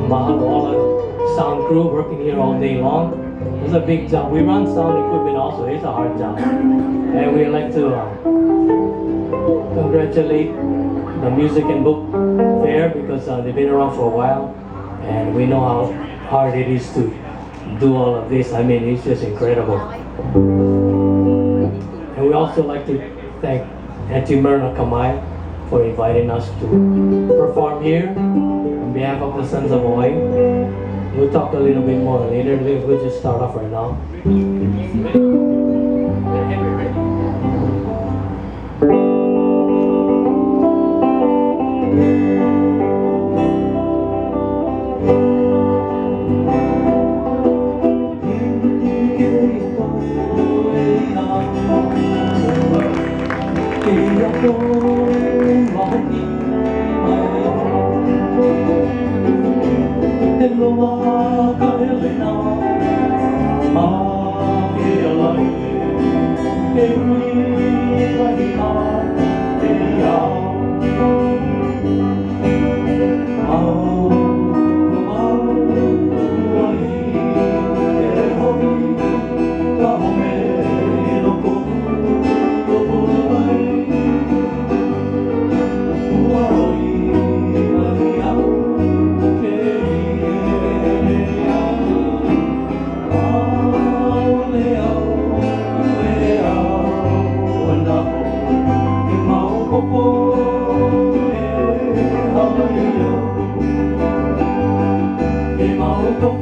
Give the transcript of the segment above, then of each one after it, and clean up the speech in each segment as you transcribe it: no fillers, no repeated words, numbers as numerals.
mahalo all the sound crew working here all day long. It's a big job. We run sound equipment also. It's a hard job. And we like to congratulate the Music and Book Fair because they've been around for a while. And we know how hard it is to do all of this. I mean, it's just incredible. And we also like to thank Auntie Myrna Kamai for inviting us to perform here on behalf of the Sons of Hawaii. We'll talk a little bit more later. We'll just start off right now.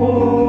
Oh